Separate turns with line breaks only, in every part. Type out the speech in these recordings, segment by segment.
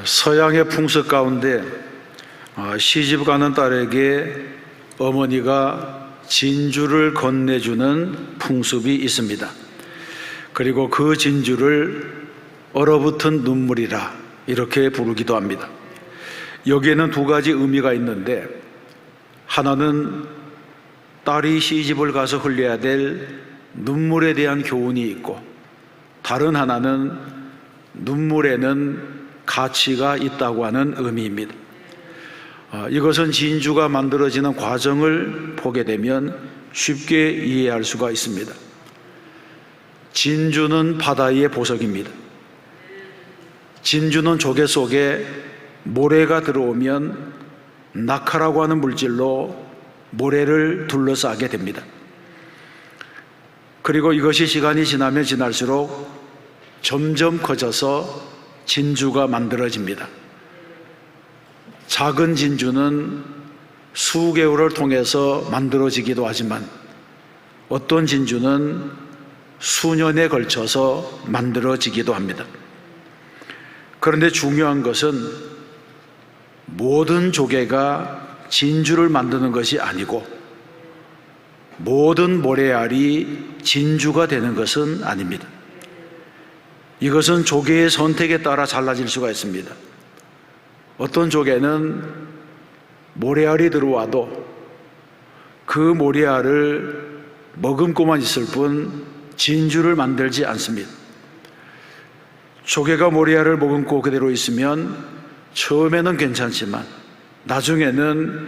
서양의 풍습 가운데 시집 가는 딸에게 어머니가 진주를 건네주는 풍습이 있습니다. 그리고 그 진주를 얼어붙은 눈물이라 이렇게 부르기도 합니다. 여기에는 두 가지 의미가 있는데, 하나는 딸이 시집을 가서 흘려야 될 눈물에 대한 교훈이 있고, 다른 하나는 눈물에는 가치가 있다고 하는 의미입니다. 이것은 진주가 만들어지는 과정을 보게 되면 쉽게 이해할 수가 있습니다. 진주는 바다의 보석입니다. 진주는 조개 속에 모래가 들어오면 낙하라고 하는 물질로 모래를 둘러싸게 됩니다. 그리고 이것이 시간이 지나면 지날수록 점점 커져서 진주가 만들어집니다. 작은 진주는 수개월을 통해서 만들어지기도 하지만 어떤 진주는 수년에 걸쳐서 만들어지기도 합니다. 그런데 중요한 것은 모든 조개가 진주를 만드는 것이 아니고 모든 모래알이 진주가 되는 것은 아닙니다. 이것은 조개의 선택에 따라 달라질 수가 있습니다. 어떤 조개는 모래알이 들어와도 그 모래알을 머금고만 있을 뿐 진주를 만들지 않습니다. 조개가 모래알을 머금고 그대로 있으면 처음에는 괜찮지만 나중에는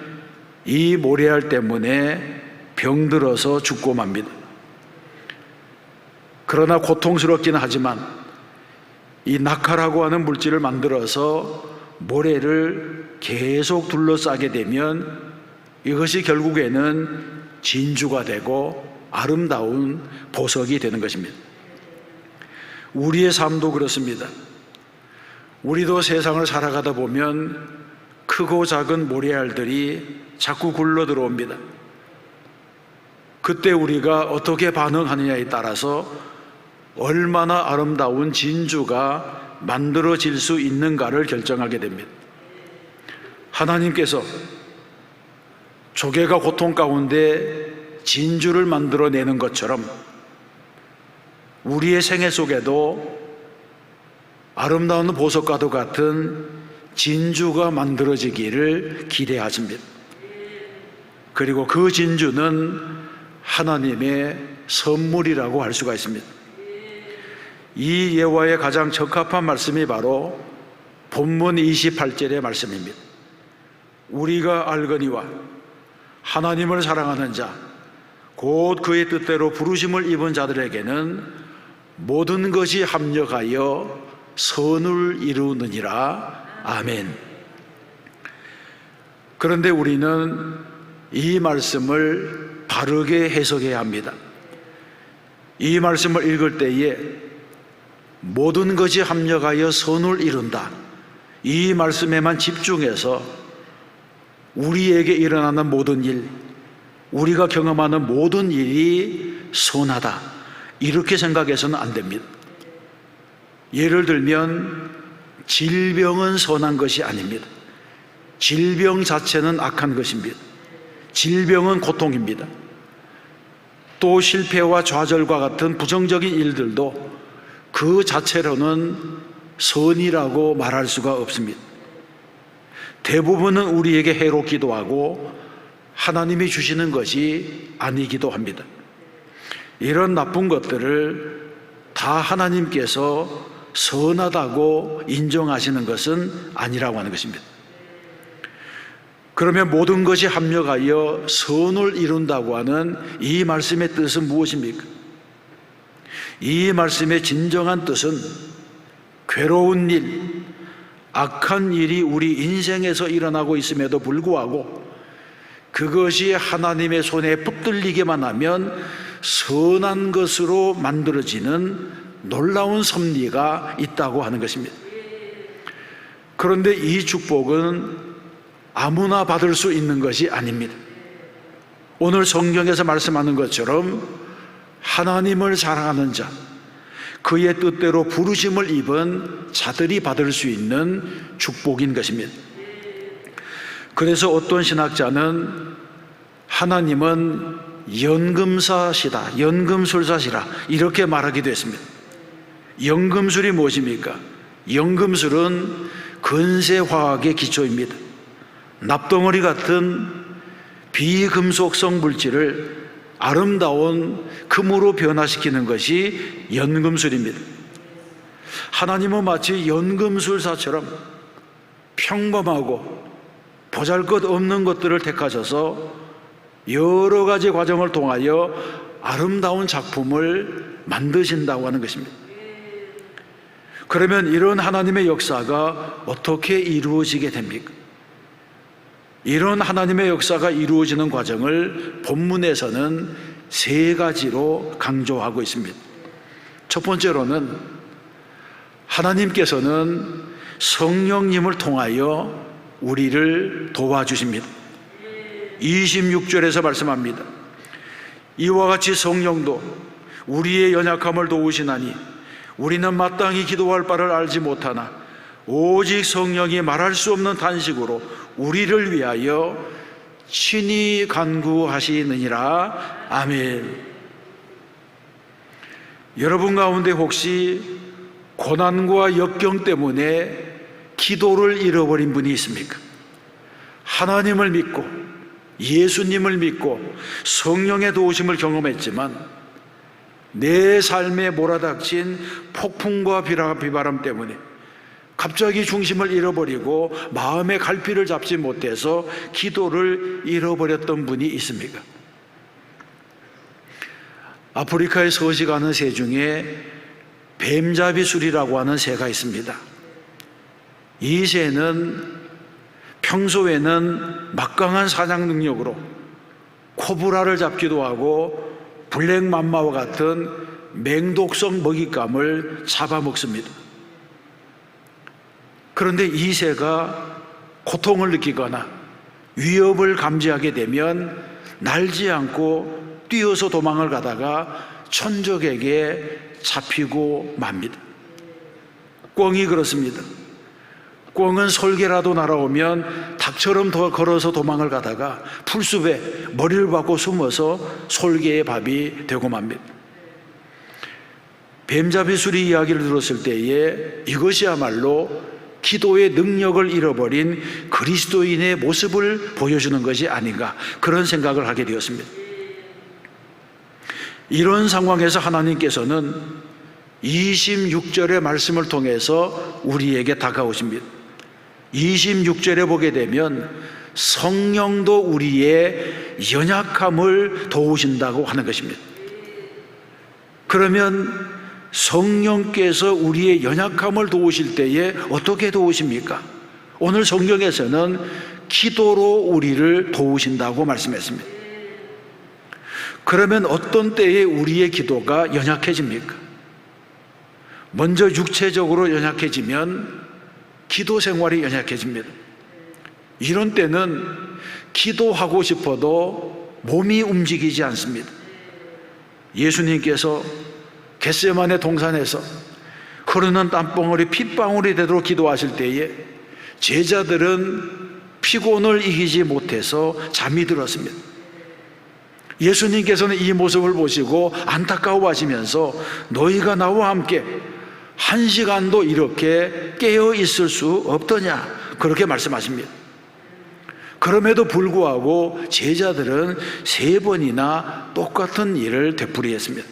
이 모래알 때문에 병들어서 죽고 맙니다. 그러나 고통스럽긴 하지만 이 낙하라고 하는 물질을 만들어서 모래를 계속 둘러싸게 되면 이것이 결국에는 진주가 되고 아름다운 보석이 되는 것입니다. 우리의 삶도 그렇습니다. 우리도 세상을 살아가다 보면 크고 작은 모래알들이 자꾸 굴러 들어옵니다. 그때 우리가 어떻게 반응하느냐에 따라서 얼마나 아름다운 진주가 만들어질 수 있는가를 결정하게 됩니다. 하나님께서 조개가 고통 가운데 진주를 만들어내는 것처럼 우리의 생애 속에도 아름다운 보석과도 같은 진주가 만들어지기를 기대하십니다. 그리고 그 진주는 하나님의 선물이라고 할 수가 있습니다. 이 예화에 가장 적합한 말씀이 바로 본문 28절의 말씀입니다. 우리가 알거니와 하나님을 사랑하는 자 곧 그의 뜻대로 부르심을 입은 자들에게는 모든 것이 합력하여 선을 이루느니라. 아멘. 그런데 우리는 이 말씀을 바르게 해석해야 합니다. 이 말씀을 읽을 때에 모든 것이 합력하여 선을 이룬다, 이 말씀에만 집중해서 우리에게 일어나는 모든 일, 우리가 경험하는 모든 일이 선하다 이렇게 생각해서는 안 됩니다. 예를 들면 질병은 선한 것이 아닙니다. 질병 자체는 악한 것입니다. 질병은 고통입니다. 또 실패와 좌절과 같은 부정적인 일들도 그 자체로는 선이라고 말할 수가 없습니다. 대부분은 우리에게 해롭기도 하고 하나님이 주시는 것이 아니기도 합니다. 이런 나쁜 것들을 다 하나님께서 선하다고 인정하시는 것은 아니라고 하는 것입니다. 그러면 모든 것이 합력하여 선을 이룬다고 하는 이 말씀의 뜻은 무엇입니까? 이 말씀의 진정한 뜻은 괴로운 일, 악한 일이 우리 인생에서 일어나고 있음에도 불구하고 그것이 하나님의 손에 붙들리기만 하면 선한 것으로 만들어지는 놀라운 섭리가 있다고 하는 것입니다. 그런데 이 축복은 아무나 받을 수 있는 것이 아닙니다. 오늘 성경에서 말씀하는 것처럼 하나님을 사랑하는 자, 그의 뜻대로 부르심을 입은 자들이 받을 수 있는 축복인 것입니다. 그래서 어떤 신학자는 하나님은 연금사시다, 연금술사시라 이렇게 말하기도 했습니다. 연금술이 무엇입니까? 연금술은 근세화학의 기초입니다. 납덩어리 같은 비금속성 물질을 아름다운 금으로 변화시키는 것이 연금술입니다. 하나님은 마치 연금술사처럼 평범하고 보잘것없는 것들을 택하셔서 여러 가지 과정을 통하여 아름다운 작품을 만드신다고 하는 것입니다. 그러면 이런 하나님의 역사가 어떻게 이루어지게 됩니까? 이런 하나님의 역사가 이루어지는 과정을 본문에서는 세 가지로 강조하고 있습니다. 첫 번째로는 하나님께서는 성령님을 통하여 우리를 도와주십니다. 26절에서 말씀합니다. 이와 같이 성령도 우리의 연약함을 도우시나니 우리는 마땅히 기도할 바를 알지 못하나 오직 성령이 말할 수 없는 탄식으로 우리를 위하여 친히 간구하시느니라. 아멘. 여러분 가운데 혹시 고난과 역경 때문에 기도를 잃어버린 분이 있습니까? 하나님을 믿고 예수님을 믿고 성령의 도우심을 경험했지만 내 삶에 몰아닥친 폭풍과 비바람 때문에 갑자기 중심을 잃어버리고 마음의 갈피를 잡지 못해서 기도를 잃어버렸던 분이 있습니까? 아프리카에 서식하는 새 중에 뱀잡이술이라고 하는 새가 있습니다. 이 새는 평소에는 막강한 사냥 능력으로 코브라를 잡기도 하고 블랙맘마와 같은 맹독성 먹잇감을 잡아먹습니다. 그런데 이 새가 고통을 느끼거나 위협을 감지하게 되면 날지 않고 뛰어서 도망을 가다가 천적에게 잡히고 맙니다. 꿩이 그렇습니다. 꿩은 솔개라도 날아오면 닭처럼 걸어서 도망을 가다가 풀숲에 머리를 박고 숨어서 솔개의 밥이 되고 맙니다. 뱀잡이술이 이야기를 들었을 때에 이것이야말로 기도의 능력을 잃어버린 그리스도인의 모습을 보여주는 것이 아닌가, 그런 생각을 하게 되었습니다. 이런 상황에서 하나님께서는 26절의 말씀을 통해서 우리에게 다가오십니다. 26절에 보게 되면 성령도 우리의 연약함을 도우신다고 하는 것입니다. 그러면 성령께서 우리의 연약함을 도우실 때에 어떻게 도우십니까? 오늘 성경에서는 기도로 우리를 도우신다고 말씀했습니다. 그러면 어떤 때에 우리의 기도가 연약해집니까? 먼저 육체적으로 연약해지면 기도 생활이 연약해집니다. 이런 때는 기도하고 싶어도 몸이 움직이지 않습니다. 예수님께서 겟세마네 동산에서 흐르는 땀방울이 핏방울이 되도록 기도하실 때에 제자들은 피곤을 이기지 못해서 잠이 들었습니다. 예수님께서는 이 모습을 보시고 안타까워하시면서 너희가 나와 함께 1시간도 이렇게 깨어 있을 수 없더냐, 그렇게 말씀하십니다. 그럼에도 불구하고 제자들은 3번이나 똑같은 일을 되풀이했습니다.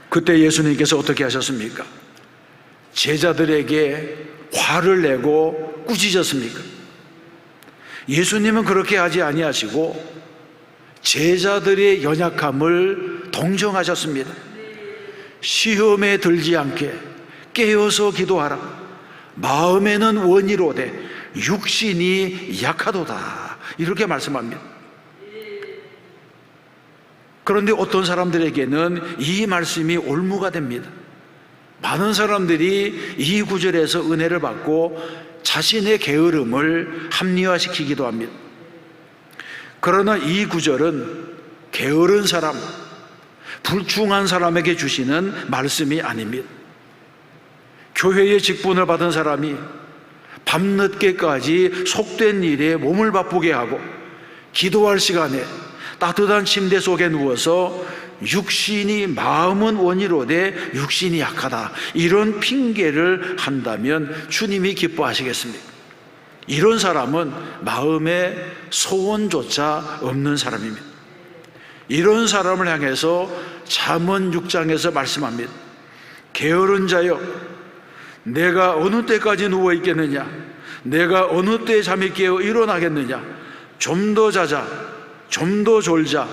그때 예수님께서 어떻게 하셨습니까? 제자들에게 화를 내고 꾸짖었습니까? 예수님은 그렇게 하지 아니하시고 제자들의 연약함을 동정하셨습니다. 시험에 들지 않게 깨어서 기도하라. 마음에는 원이로되 육신이 약하도다, 이렇게 말씀합니다. 그런데 어떤 사람들에게는 이 말씀이 올무가 됩니다. 많은 사람들이 이 구절에서 은혜를 받고 자신의 게으름을 합리화시키기도 합니다. 그러나 이 구절은 게으른 사람, 불충한 사람에게 주시는 말씀이 아닙니다. 교회의 직분을 받은 사람이 밤늦게까지 속된 일에 몸을 바쁘게 하고 기도할 시간에 따뜻한 침대 속에 누워서 육신이 마음은 원이로되 육신이 약하다, 이런 핑계를 한다면 주님이 기뻐하시겠습니까? 이런 사람은 마음에 소원조차 없는 사람입니다. 이런 사람을 향해서 잠언 6장에서 말씀합니다. 게으른 자여, 내가 어느 때까지 누워 있겠느냐? 내가 어느 때 잠이 깨어 일어나겠느냐? 좀 더 자자, 좀 더 졸자,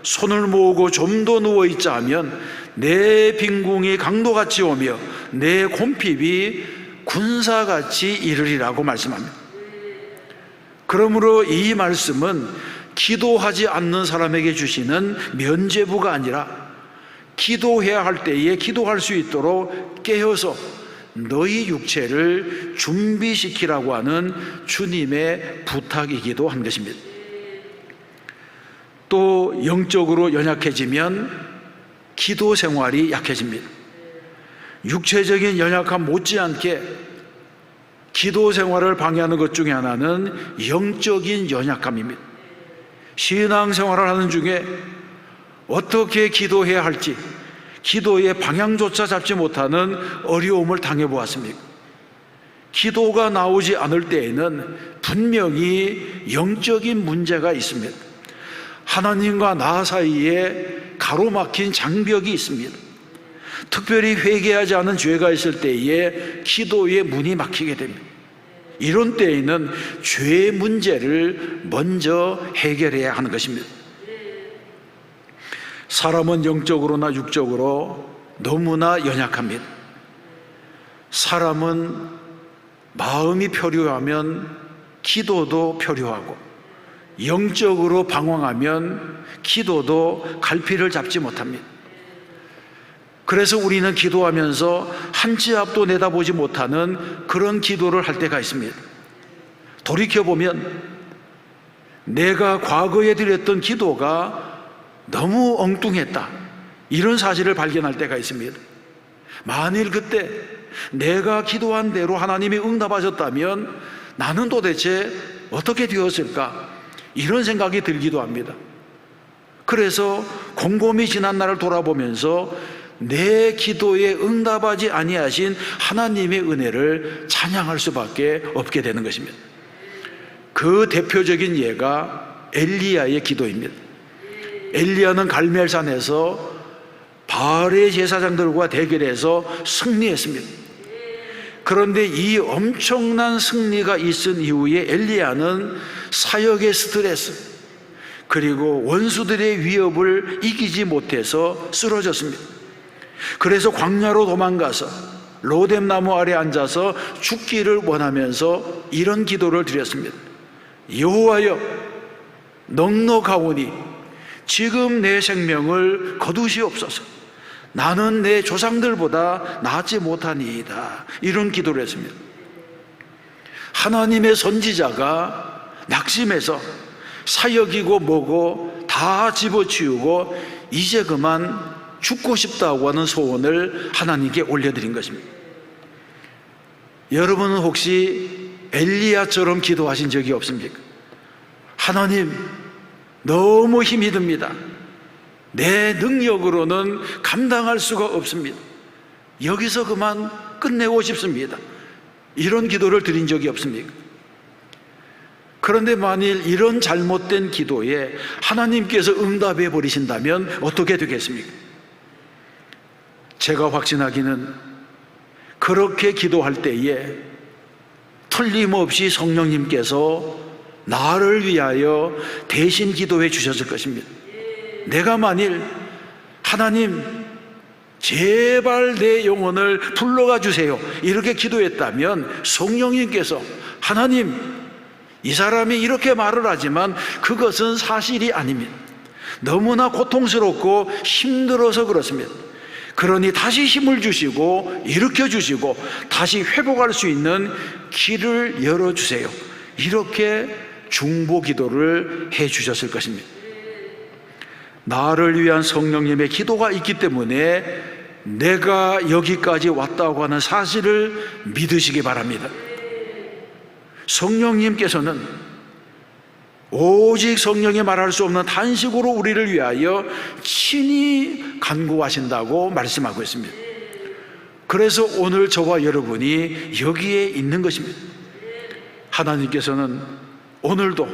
손을 모으고 좀 더 누워 있자 하면 내 빈궁이 강도같이 오며 내 곰핍이 군사같이 이르리라고 말씀합니다. 그러므로 이 말씀은 기도하지 않는 사람에게 주시는 면죄부가 아니라 기도해야 할 때에 기도할 수 있도록 깨어서 너희 육체를 준비시키라고 하는 주님의 부탁이기도 한 것입니다. 또 영적으로 연약해지면 기도 생활이 약해집니다. 육체적인 연약함 못지않게 기도 생활을 방해하는 것 중에 하나는 영적인 연약함입니다. 신앙 생활을 하는 중에 어떻게 기도해야 할지 기도의 방향조차 잡지 못하는 어려움을 당해보았습니까? 기도가 나오지 않을 때에는 분명히 영적인 문제가 있습니다. 하나님과 나 사이에 가로막힌 장벽이 있습니다. 특별히 회개하지 않은 죄가 있을 때에 기도의 문이 막히게 됩니다. 이런 때에는 죄의 문제를 먼저 해결해야 하는 것입니다. 사람은 영적으로나 육적으로 너무나 연약합니다. 사람은 마음이 표류하면 기도도 표류하고, 영적으로 방황하면 기도도 갈피를 잡지 못합니다. 그래서 우리는 기도하면서 한 치 앞도 내다보지 못하는 그런 기도를 할 때가 있습니다. 돌이켜보면 내가 과거에 드렸던 기도가 너무 엉뚱했다, 이런 사실을 발견할 때가 있습니다. 만일 그때 내가 기도한 대로 하나님이 응답하셨다면 나는 도대체 어떻게 되었을까, 이런 생각이 들기도 합니다. 그래서 곰곰이 지난 날을 돌아보면서 내 기도에 응답하지 아니하신 하나님의 은혜를 찬양할 수밖에 없게 되는 것입니다. 그 대표적인 예가 엘리야의 기도입니다. 엘리야는 갈멜산에서 바알의 제사장들과 대결해서 승리했습니다. 그런데 이 엄청난 승리가 있은 이후에 엘리야는 사역의 스트레스, 그리고 원수들의 위협을 이기지 못해서 쓰러졌습니다. 그래서 광야로 도망가서 로뎀나무 아래 앉아서 죽기를 원하면서 이런 기도를 드렸습니다. 여호와여, 넉넉하오니 지금 내 생명을 거두시옵소서. 나는 내 조상들보다 낫지 못하니이다. 이런 기도를 했습니다. 하나님의 선지자가 낙심해서 사역이고 뭐고 다 집어치우고 이제 그만 죽고 싶다고 하는 소원을 하나님께 올려드린 것입니다. 여러분은 혹시 엘리야처럼 기도하신 적이 없습니까? 하나님, 너무 힘이 듭니다. 내 능력으로는 감당할 수가 없습니다. 여기서 그만 끝내고 싶습니다. 이런 기도를 드린 적이 없습니까? 그런데 만일 이런 잘못된 기도에 하나님께서 응답해 버리신다면 어떻게 되겠습니까? 제가 확신하기는 그렇게 기도할 때에 틀림없이 성령님께서 나를 위하여 대신 기도해 주셨을 것입니다. 내가 만일 하나님 제발 내 영혼을 불러가 주세요 이렇게 기도했다면 성령님께서 하나님, 이 사람이 이렇게 말을 하지만 그것은 사실이 아닙니다. 너무나 고통스럽고 힘들어서 그렇습니다. 그러니 다시 힘을 주시고 일으켜 주시고 다시 회복할 수 있는 길을 열어주세요. 이렇게 중보 기도를 해 주셨을 것입니다. 나를 위한 성령님의 기도가 있기 때문에 내가 여기까지 왔다고 하는 사실을 믿으시기 바랍니다. 성령님께서는 오직 성령이 말할 수 없는 탄식으로 우리를 위하여 친히 간구하신다고 말씀하고 있습니다. 그래서 오늘 저와 여러분이 여기에 있는 것입니다. 하나님께서는 오늘도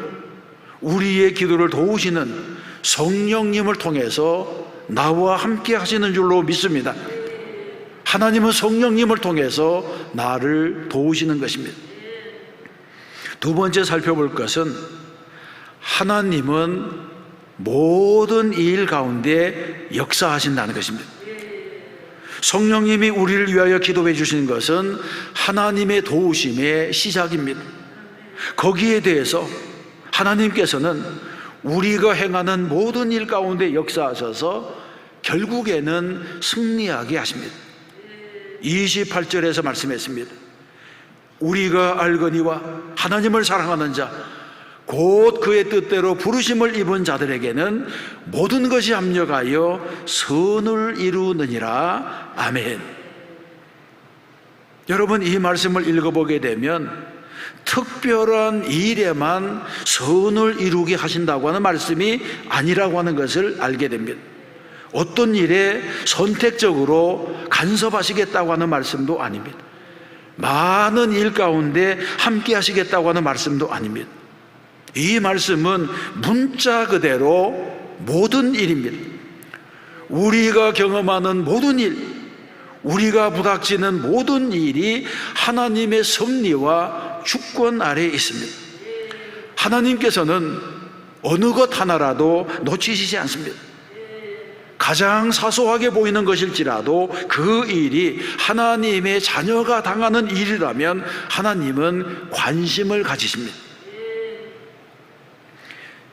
우리의 기도를 도우시는 성령님을 통해서 나와 함께 하시는 줄로 믿습니다. 하나님은 성령님을 통해서 나를 도우시는 것입니다. 두 번째 살펴볼 것은 하나님은 모든 일 가운데 역사하신다는 것입니다. 성령님이 우리를 위하여 기도해 주시는 것은 하나님의 도우심의 시작입니다. 거기에 대해서 하나님께서는 우리가 행하는 모든 일 가운데 역사하셔서 결국에는 승리하게 하십니다. 28절에서 말씀했습니다. 우리가 알거니와 하나님을 사랑하는 자 곧 그의 뜻대로 부르심을 입은 자들에게는 모든 것이 합력하여 선을 이루느니라. 아멘. 여러분, 이 말씀을 읽어보게 되면 특별한 일에만 선을 이루게 하신다고 하는 말씀이 아니라고 하는 것을 알게 됩니다. 어떤 일에 선택적으로 간섭하시겠다고 하는 말씀도 아닙니다. 많은 일 가운데 함께 하시겠다고 하는 말씀도 아닙니다. 이 말씀은 문자 그대로 모든 일입니다. 우리가 경험하는 모든 일, 우리가 부닥치는 모든 일이 하나님의 섭리와 주권 아래에 있습니다. 하나님께서는 어느 것 하나라도 놓치시지 않습니다. 가장 사소하게 보이는 것일지라도 그 일이 하나님의 자녀가 당하는 일이라면 하나님은 관심을 가지십니다.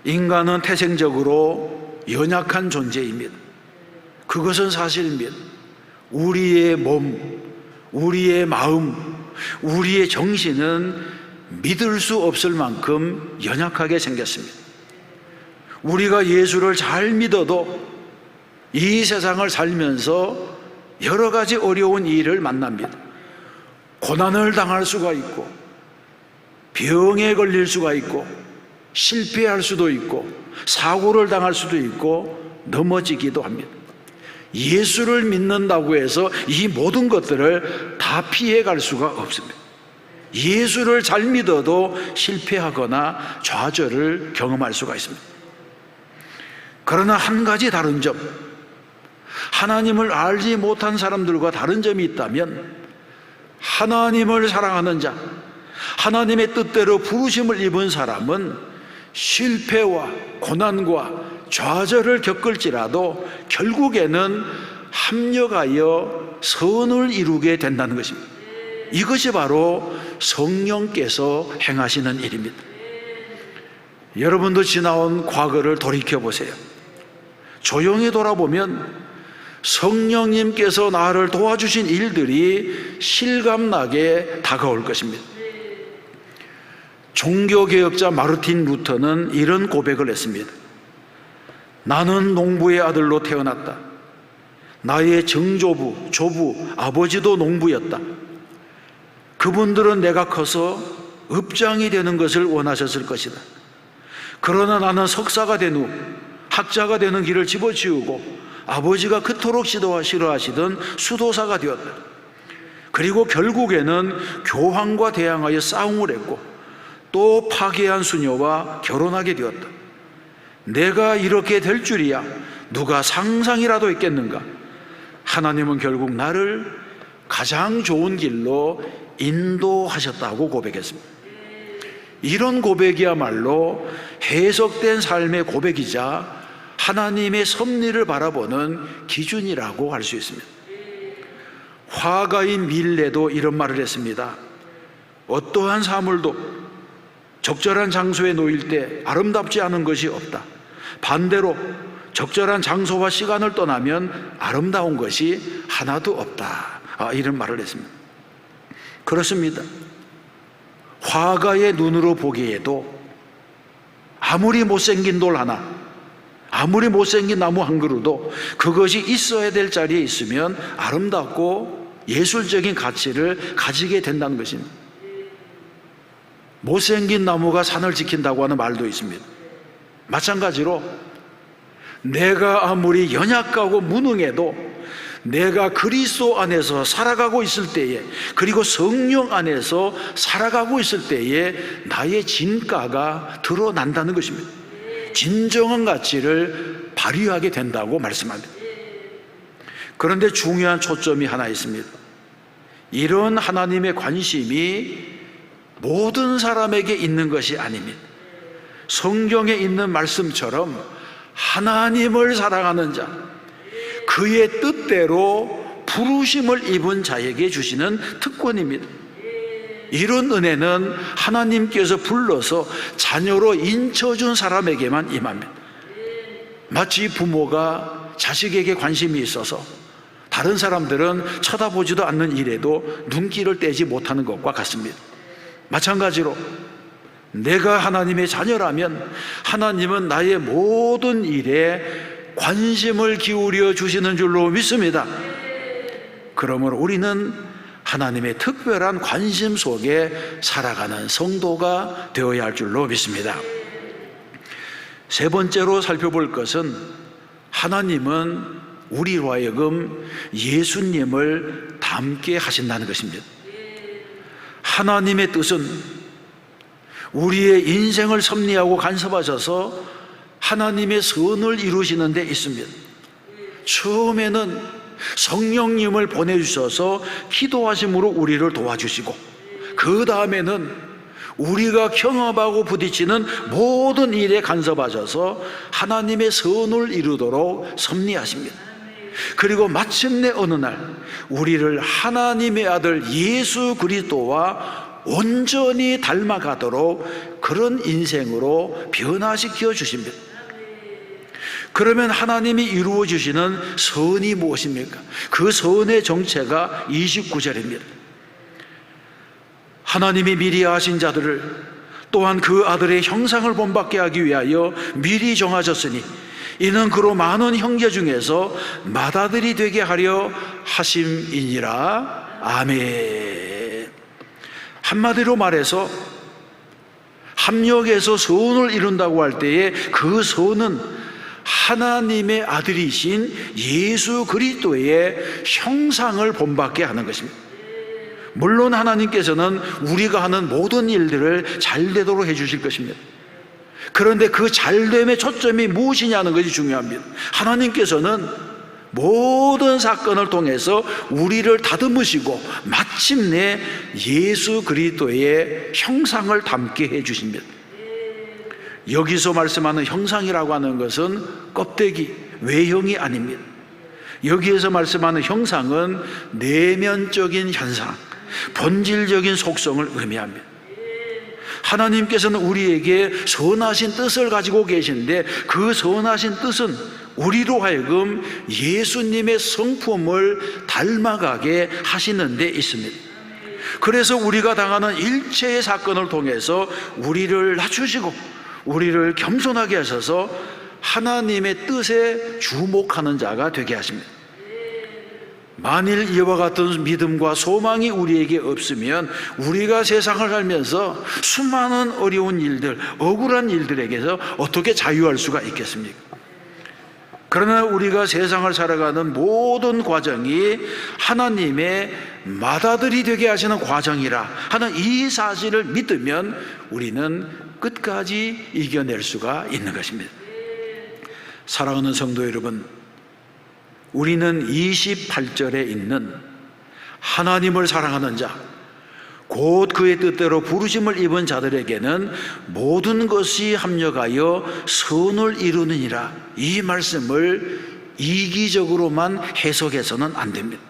인간은 태생적으로 연약한 존재입니다. 그것은 사실입니다. 우리의 몸, 우리의 마음, 우리의 정신은 믿을 수 없을 만큼 연약하게 생겼습니다. 우리가 예수를 잘 믿어도 이 세상을 살면서 여러 가지 어려운 일을 만납니다. 고난을 당할 수가 있고, 병에 걸릴 수가 있고, 실패할 수도 있고, 사고를 당할 수도 있고, 넘어지기도 합니다. 예수를 믿는다고 해서 이 모든 것들을 다 피해갈 수가 없습니다. 예수를 잘 믿어도 실패하거나 좌절을 경험할 수가 있습니다. 그러나 한 가지 다른 점, 하나님을 알지 못한 사람들과 다른 점이 있다면, 하나님을 사랑하는 자, 하나님의 뜻대로 부르심을 입은 사람은 실패와 고난과 좌절을 겪을지라도 결국에는 합력하여 선을 이루게 된다는 것입니다. 이것이 바로 성령께서 행하시는 일입니다. 여러분도 지나온 과거를 돌이켜보세요. 조용히 돌아보면 성령님께서 나를 도와주신 일들이 실감나게 다가올 것입니다. 종교개혁자 마르틴 루터는 이런 고백을 했습니다. 나는 농부의 아들로 태어났다. 나의 정조부, 조부, 아버지도 농부였다. 그분들은 내가 커서 읍장이 되는 것을 원하셨을 것이다. 그러나 나는 석사가 된 후 학자가 되는 길을 집어치우고 아버지가 그토록 싫어하시던 수도사가 되었다. 그리고 결국에는 교황과 대항하여 싸움을 했고 또 파괴한 수녀와 결혼하게 되었다. 내가 이렇게 될 줄이야 누가 상상이라도 했겠는가? 하나님은 결국 나를 가장 좋은 길로 인도하셨다고 고백했습니다. 이런 고백이야말로 해석된 삶의 고백이자 하나님의 섭리를 바라보는 기준이라고 할 수 있습니다. 화가인 밀레도 이런 말을 했습니다. 어떠한 사물도 적절한 장소에 놓일 때 아름답지 않은 것이 없다. 반대로 적절한 장소와 시간을 떠나면 아름다운 것이 하나도 없다. 이런 말을 했습니다. 그렇습니다. 화가의 눈으로 보기에도 아무리 못생긴 돌 하나, 아무리 못생긴 나무 한 그루도 그것이 있어야 될 자리에 있으면 아름답고 예술적인 가치를 가지게 된다는 것입니다. 못생긴 나무가 산을 지킨다고 하는 말도 있습니다. 마찬가지로 내가 아무리 연약하고 무능해도 내가 그리스도 안에서 살아가고 있을 때에, 그리고 성령 안에서 살아가고 있을 때에 나의 진가가 드러난다는 것입니다. 진정한 가치를 발휘하게 된다고 말씀합니다. 그런데 중요한 초점이 하나 있습니다. 이런 하나님의 관심이 모든 사람에게 있는 것이 아닙니다. 성경에 있는 말씀처럼 하나님을 사랑하는 자, 그의 뜻대로 부르심을 입은 자에게 주시는 특권입니다. 이런 은혜는 하나님께서 불러서 자녀로 인쳐준 사람에게만 임합니다. 마치 부모가 자식에게 관심이 있어서 다른 사람들은 쳐다보지도 않는 일에도 눈길을 떼지 못하는 것과 같습니다. 마찬가지로 내가 하나님의 자녀라면 하나님은 나의 모든 일에 관심을 기울여 주시는 줄로 믿습니다. 그러므로 우리는 하나님의 특별한 관심 속에 살아가는 성도가 되어야 할 줄로 믿습니다. 세 번째로 살펴볼 것은 하나님은 우리로 하여금 예수님을 닮게 하신다는 것입니다. 하나님의 뜻은 우리의 인생을 섭리하고 간섭하셔서 하나님의 선을 이루시는 데 있습니다. 처음에는 성령님을 보내주셔서 기도하심으로 우리를 도와주시고, 그 다음에는 우리가 경험하고 부딪히는 모든 일에 간섭하셔서 하나님의 선을 이루도록 섭리하십니다. 그리고 마침내 어느 날 우리를 하나님의 아들 예수 그리스도와 온전히 닮아가도록 그런 인생으로 변화시켜 주십니다. 그러면 하나님이 이루어 주시는 선이 무엇입니까? 그 선의 정체가 29절입니다. 하나님이 미리 아신 자들을 또한 그 아들의 형상을 본받게 하기 위하여 미리 정하셨으니 이는 그로 많은 형제 중에서 맏아들이 되게 하려 하심이니라. 아멘. 한마디로 말해서 합력해서 선을 이룬다고 할 때에 그 선은 하나님의 아들이신 예수 그리스도의 형상을 본받게 하는 것입니다. 물론 하나님께서는 우리가 하는 모든 일들을 잘되도록 해주실 것입니다. 그런데 그 잘됨의 초점이 무엇이냐는 것이 중요합니다. 하나님께서는 모든 사건을 통해서 우리를 다듬으시고 마침내 예수 그리스도의 형상을 담게 해주십니다. 여기서 말씀하는 형상이라고 하는 것은 껍데기, 외형이 아닙니다. 여기에서 말씀하는 형상은 내면적인 현상, 본질적인 속성을 의미합니다. 하나님께서는 우리에게 선하신 뜻을 가지고 계신데 그 선하신 뜻은 우리로 하여금 예수님의 성품을 닮아가게 하시는 데 있습니다. 그래서 우리가 당하는 일체의 사건을 통해서 우리를 낮추시고 우리를 겸손하게 하셔서 하나님의 뜻에 주목하는 자가 되게 하십니다. 만일 이와 같은 믿음과 소망이 우리에게 없으면 우리가 세상을 살면서 수많은 어려운 일들, 억울한 일들에게서 어떻게 자유할 수가 있겠습니까? 그러나 우리가 세상을 살아가는 모든 과정이 하나님의 맏아들이 되게 하시는 과정이라 하는 이 사실을 믿으면 우리는 끝까지 이겨낼 수가 있는 것입니다. 사랑하는 성도 여러분, 우리는 28절에 있는 하나님을 사랑하는 자, 곧 그의 뜻대로 부르심을 입은 자들에게는 모든 것이 합력하여 선을 이루느니라, 이 말씀을 이기적으로만 해석해서는 안 됩니다.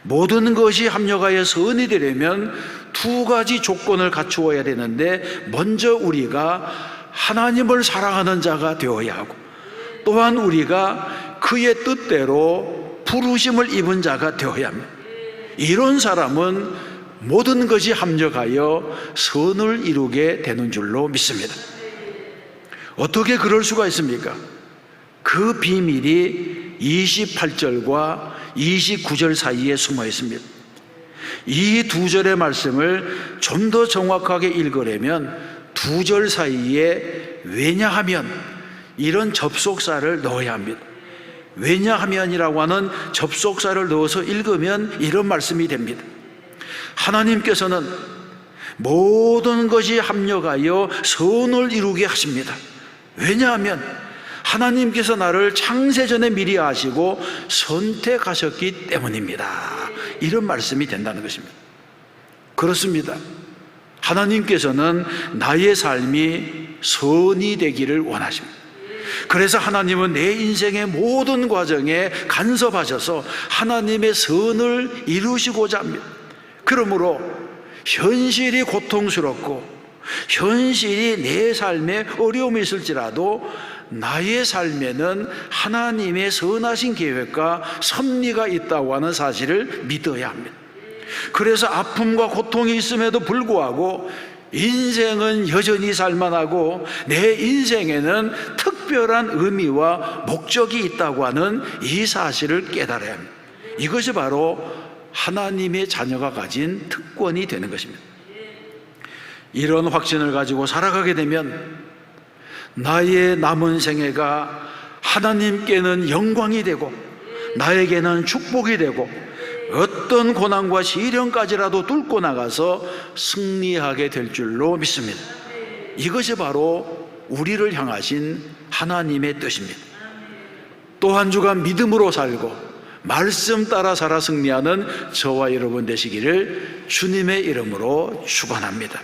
모든 것이 합력하여 선이 되려면 두 가지 조건을 갖추어야 되는데, 먼저 우리가 하나님을 사랑하는 자가 되어야 하고, 또한 우리가 그의 뜻대로 부르심을 입은 자가 되어야 합니다. 이런 사람은 모든 것이 합력하여 선을 이루게 되는 줄로 믿습니다. 어떻게 그럴 수가 있습니까? 그 비밀이 28절과 29절 사이에 숨어 있습니다. 이 두 절의 말씀을 좀 더 정확하게 읽으려면 두 절 사이에 왜냐하면 이런 접속사를 넣어야 합니다. 왜냐하면이라고 하는 접속사를 넣어서 읽으면 이런 말씀이 됩니다. 하나님께서는 모든 것이 합력하여 선을 이루게 하십니다. 왜냐하면 하나님께서 나를 창세전에 미리 아시고 선택하셨기 때문입니다. 이런 말씀이 된다는 것입니다. 그렇습니다. 하나님께서는 나의 삶이 선이 되기를 원하십니다. 그래서 하나님은 내 인생의 모든 과정에 간섭하셔서 하나님의 선을 이루시고자 합니다. 그러므로 현실이 고통스럽고 현실이 내 삶에 어려움이 있을지라도 나의 삶에는 하나님의 선하신 계획과 섭리가 있다고 하는 사실을 믿어야 합니다. 그래서 아픔과 고통이 있음에도 불구하고 인생은 여전히 살만하고 내 인생에는 특별한 의미와 목적이 있다고 하는 이 사실을 깨달아야 합니다. 이것이 바로 하나님의 자녀가 가진 특권이 되는 것입니다. 이런 확신을 가지고 살아가게 되면 나의 남은 생애가 하나님께는 영광이 되고 나에게는 축복이 되고 어떤 고난과 시련까지라도 뚫고 나가서 승리하게 될 줄로 믿습니다. 이것이 바로 우리를 향하신 하나님의 뜻입니다. 또 한 주간 믿음으로 살고 말씀 따라 살아 승리하는 저와 여러분 되시기를 주님의 이름으로 축원합니다.